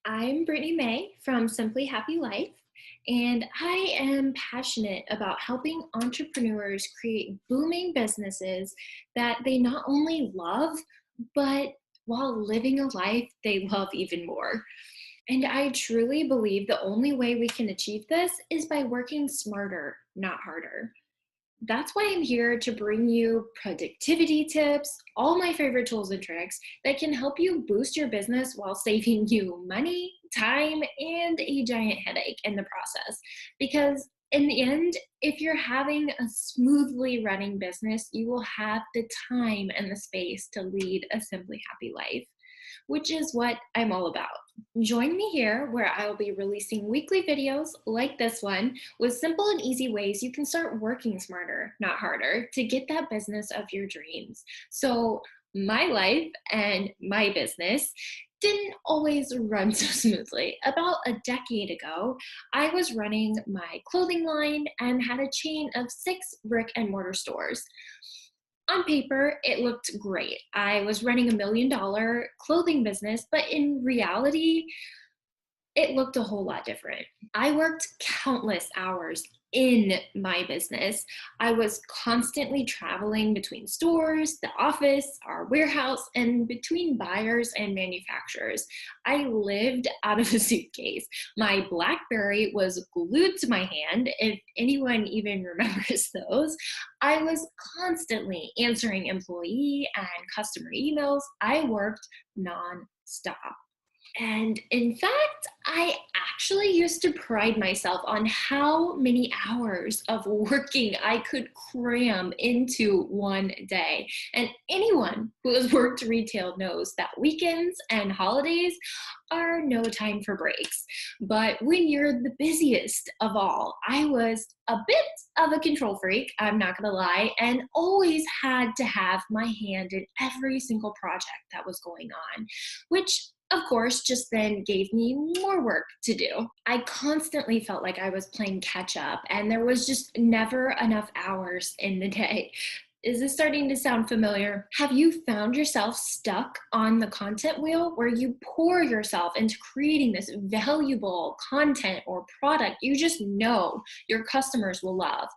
I'm Brittany May from Simply Happy Life, and I am passionate about helping entrepreneurs create booming businesses that they not only love, but while living a life they love even more. And I truly believe the only way we can achieve this is by working smarter, not harder. That's why I'm here to bring you productivity tips, all my favorite tools and tricks that can help you boost your business while saving you money, time, and a giant headache in the process. Because in the end, if you're having a smoothly running business, you will have the time and the space to lead a simply happy life, which is what I'm all about. Join me here where I will be releasing weekly videos like this one with simple and easy ways you can start working smarter, not harder, to get that business of your dreams. So, my life and my business didn't always run so smoothly. About a decade ago, I was running my clothing line and had a chain of 6 brick and mortar stores. On paper, it looked great. I was running $1 million clothing business, but in reality, it looked a whole lot different. I worked countless hours in my business. I was constantly traveling between stores, the office, our warehouse, and between buyers and manufacturers. I lived out of a suitcase. My blackberry was glued to my hand, if anyone even remembers those. I was constantly answering employee and customer emails. I worked nonstop. And in fact, I actually used to pride myself on how many hours of working I could cram into one day. And anyone who has worked retail knows that weekends and holidays are no time for breaks. But when you're the busiest of all, I was a bit of a control freak, I'm not gonna lie, and always had to have my hand in every single project that was going on, which of course, just then gave me more work to do. I constantly felt like I was playing catch up, and there was just never enough hours in the day. Is this starting to sound familiar? Have you found yourself stuck on the content wheel where you pour yourself into creating this valuable content or product you just know your customers will love,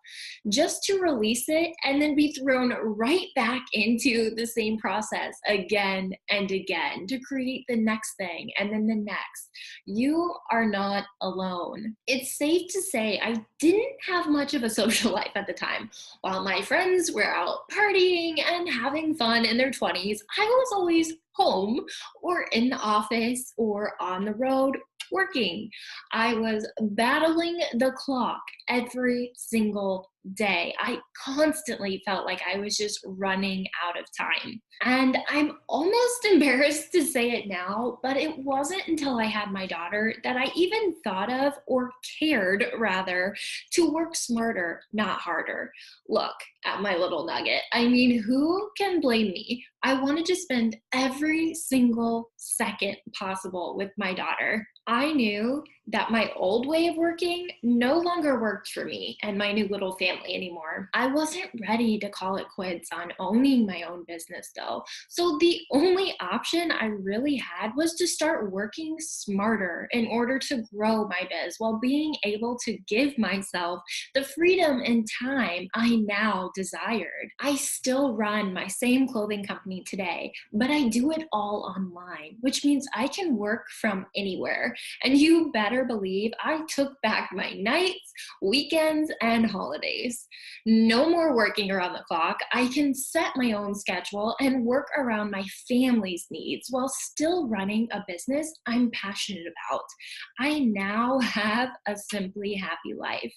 just to release it and then be thrown right back into the same process again and again to create the next thing and then the next? You are not alone. It's safe to say I didn't have much of a social life at the time. While my friends were out partying and having fun in their 20s, I was always home or in the office or on the road working. I was battling the clock every single day. I constantly felt like I was just running out of time. And I'm almost embarrassed to say it now, but it wasn't until I had my daughter that I even thought of, or cared rather, to work smarter, not harder. Look at my little nugget. I mean, who can blame me? I wanted to spend every single second possible with my daughter. I knew that my old way of working no longer worked for me and my new little family anymore. I wasn't ready to call it quits on owning my own business though. So the only option I really had was to start working smarter in order to grow my biz while being able to give myself the freedom and time I now desired. I still run my same clothing company today, but I do it all online, which means I can work from anywhere. And you better believe I took back my nights, weekends, and holidays. No more working around the clock. I can set my own schedule and work around my family's needs while still running a business I'm passionate about. I now have a simply happy life.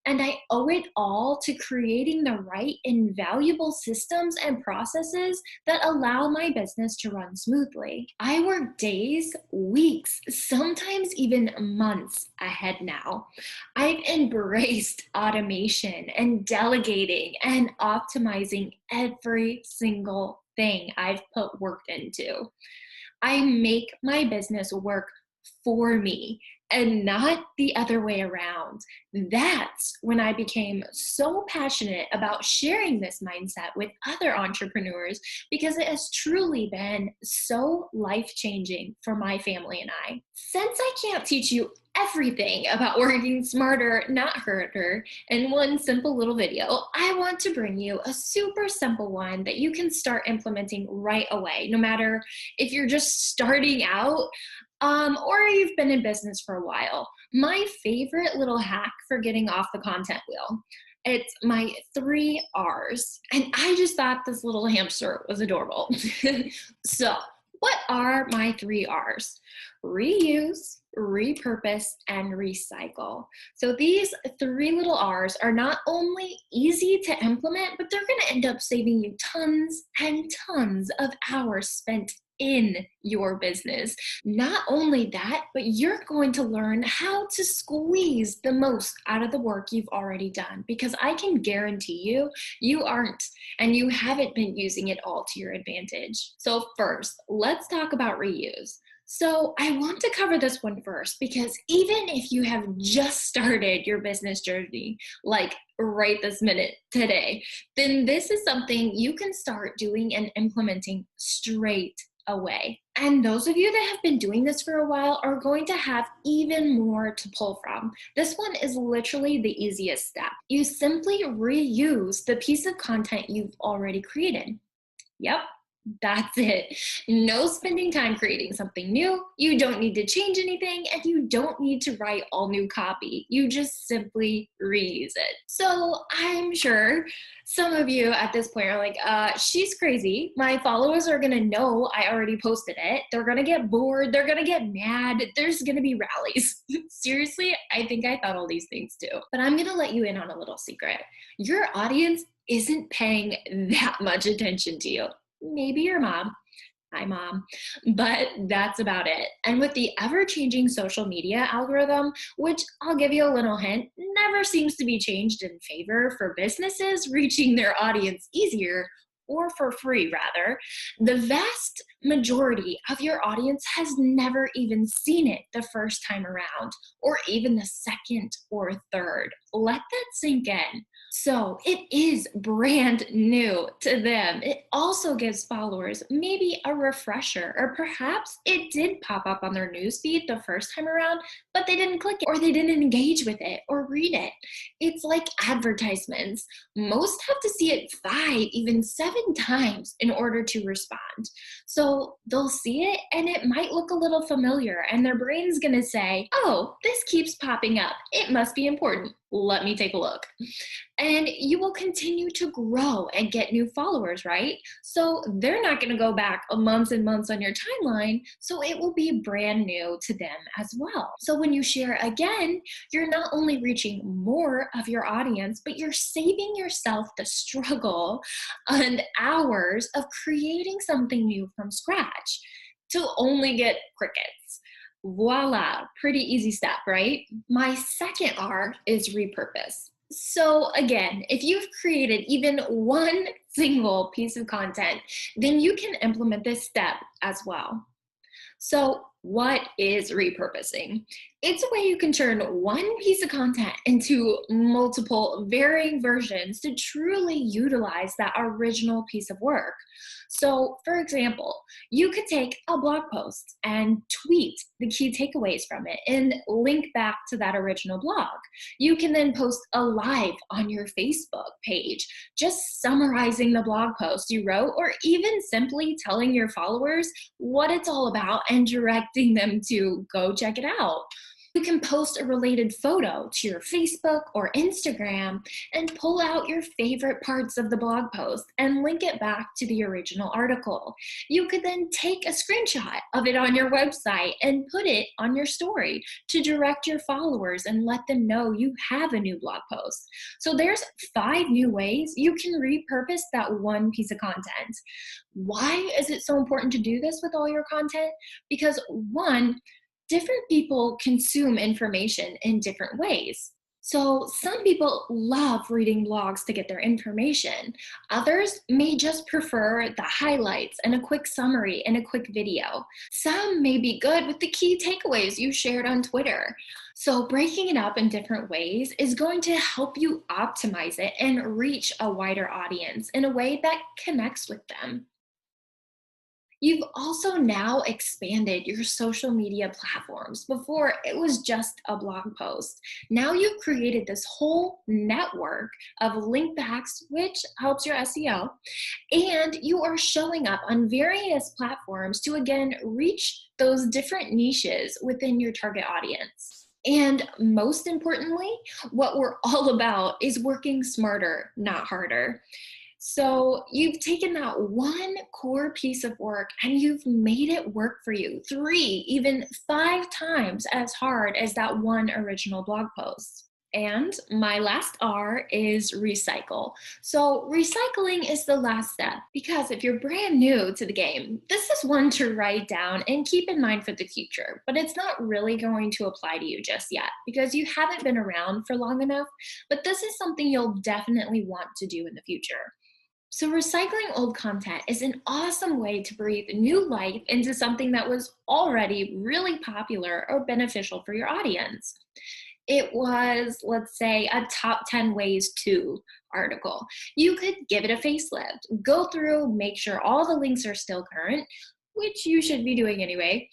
And I owe it all to creating the right and valuable systems and processes that allow my business to run smoothly. I work days, weeks, sometimes even months ahead now. I've embraced automation and delegating and optimizing every single thing I've put work into. I make my business work for me and not the other way around. That's when I became so passionate about sharing this mindset with other entrepreneurs because it has truly been so life-changing for my family and I. Since I can't teach you everything about working smarter, not harder, in one simple little video, I want to bring you a super simple one that you can start implementing right away, no matter if you're just starting out or you've been in business for a while. My favorite little hack for getting off the content wheel. It's my 3 R's. And I just thought this little hamster was adorable. So, what are my 3 R's? Reuse, repurpose, and recycle. So these 3 little R's are not only easy to implement, but they're going to end up saving you tons and tons of hours spent in your business. Not only that, but you're going to learn how to squeeze the most out of the work you've already done, because I can guarantee you, you aren't, and you haven't been using it all to your advantage. So first, let's talk about reuse. So I want to cover this one first because even if you have just started your business journey, like right this minute today, then this is something you can start doing and implementing straight away. And those of you that have been doing this for a while are going to have even more to pull from. This one is literally the easiest step. You simply reuse the piece of content you've already created. Yep. That's it. No spending time creating something new. You don't need to change anything, and you don't need to write all new copy. You just simply reuse it. So I'm sure some of you at this point are like, she's crazy. My followers are going to know I already posted it. They're going to get bored. They're going to get mad. There's going to be rallies. Seriously, I think I thought all these things too. But I'm going to let you in on a little secret. Your audience isn't paying that much attention to you. Maybe your mom. Hi, mom. But that's about it. And with the ever-changing social media algorithm, which I'll give you a little hint, never seems to be changed in favor for businesses reaching their audience easier, or for free rather, the vast majority of your audience has never even seen it the first time around, or even the second or third. Let that sink in. So it is brand new to them. It also gives followers maybe a refresher, or perhaps it did pop up on their newsfeed the first time around, but they didn't click it, or they didn't engage with it or read it. It's like advertisements. Most have to see it 5, even 7 times in order to respond. So they'll see it and it might look a little familiar, and their brain's gonna say, oh, this keeps popping up. It must be important. Let me take a look. And you will continue to grow and get new followers, right? So they're not going to go back months and months on your timeline, so it will be brand new to them as well. So when you share again, you're not only reaching more of your audience, but you're saving yourself the struggle and hours of creating something new from scratch to only get crickets. Voila, pretty easy step, right? My second R is repurpose. So again, if you've created even one single piece of content, then you can implement this step as well. So what is repurposing? It's a way you can turn one piece of content into multiple varying versions to truly utilize that original piece of work. So for example, you could take a blog post and tweet the key takeaways from it and link back to that original blog. You can then post a live on your Facebook page, just summarizing the blog post you wrote, or even simply telling your followers what it's all about and directing them to go check it out. You can post a related photo to your Facebook or Instagram and pull out your favorite parts of the blog post and link it back to the original article. You could then take a screenshot of it on your website and put it on your story to direct your followers and let them know you have a new blog post. So there's 5 new ways you can repurpose that one piece of content. Why is it so important to do this with all your content? Because one, different people consume information in different ways. So, some people love reading blogs to get their information. Others may just prefer the highlights and a quick summary and a quick video. Some may be good with the key takeaways you shared on Twitter. So, breaking it up in different ways is going to help you optimize it and reach a wider audience in a way that connects with them. You've also now expanded your social media platforms. Before, it was just a blog post. Now you've created this whole network of link backs, which helps your SEO, and you are showing up on various platforms to again reach those different niches within your target audience. And most importantly, what we're all about is working smarter, not harder. So you've taken that one core piece of work and you've made it work for you 3, even 5 times as hard as that one original blog post. And my last R is recycle. So recycling is the last step because if you're brand new to the game, this is one to write down and keep in mind for the future, but it's not really going to apply to you just yet because you haven't been around for long enough, but this is something you'll definitely want to do in the future. So, recycling old content is an awesome way to breathe new life into something that was already really popular or beneficial for your audience. It was, let's say, a top 10 ways to article. You could give it a facelift, go through, make sure all the links are still current, which you should be doing anyway,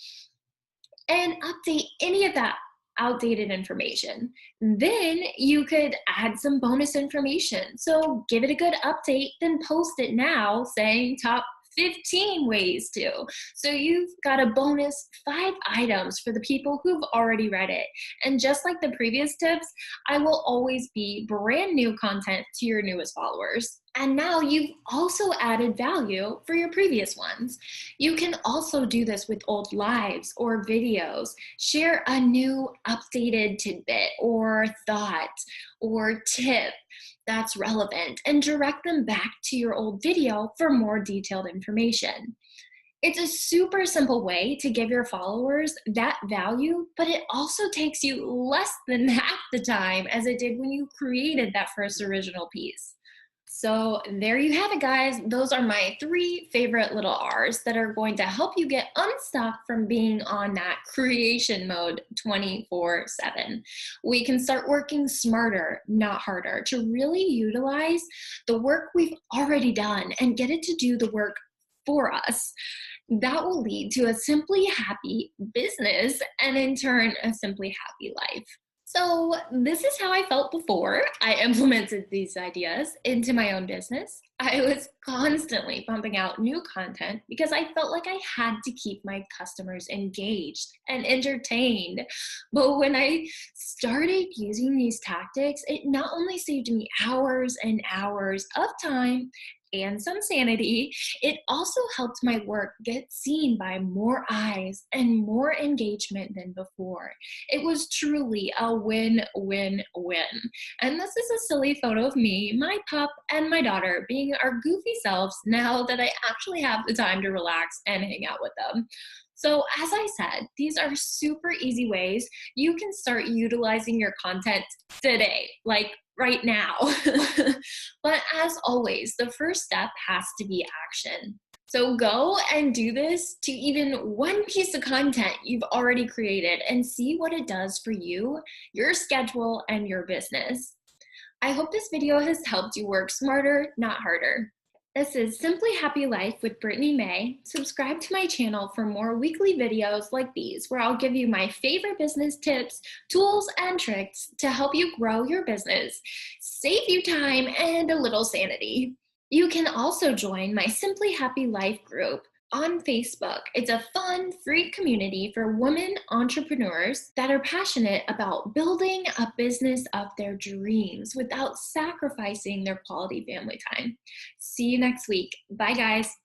and update any of that outdated information. Then you could add some bonus information. So give it a good update, then post it now saying top 15 ways to. So you've got a bonus 5 items for the people who've already read it. And just like the previous tips, I will always be brand new content to your newest followers. And now you've also added value for your previous ones. You can also do this with old lives or videos. Share a new updated tidbit or thought or tip that's relevant and direct them back to your old video for more detailed information. It's a super simple way to give your followers that value, but it also takes you less than half the time as it did when you created that first original piece. So there you have it, guys. Those are my 3 favorite little R's that are going to help you get unstuck from being on that creation mode 24/7. We can start working smarter, not harder, to really utilize the work we've already done and get it to do the work for us. That will lead to a simply happy business and in turn, a simply happy life. So this is how I felt before I implemented these ideas into my own business. I was constantly pumping out new content because I felt like I had to keep my customers engaged and entertained. But when I started using these tactics, it not only saved me hours and hours of time and some sanity, it also helped my work get seen by more eyes and more engagement than before. It was truly a win-win-win. And this is a silly photo of me, my pup, and my daughter being our goofy selves now that I actually have the time to relax and hang out with them. So as I said, these are super easy ways you can start utilizing your content today, like right now. But as always, the first step has to be action. So go and do this to even one piece of content you've already created and see what it does for you, your schedule, and your business. I hope this video has helped you work smarter, not harder. This is Simply Happy Life with Brittany May. Subscribe to my channel for more weekly videos like these, where I'll give you my favorite business tips, tools, and tricks to help you grow your business, save you time, and a little sanity. You can also join my Simply Happy Life group on Facebook. It's a fun, free community for women entrepreneurs that are passionate about building a business of their dreams without sacrificing their quality family time. See you next week. Bye, guys.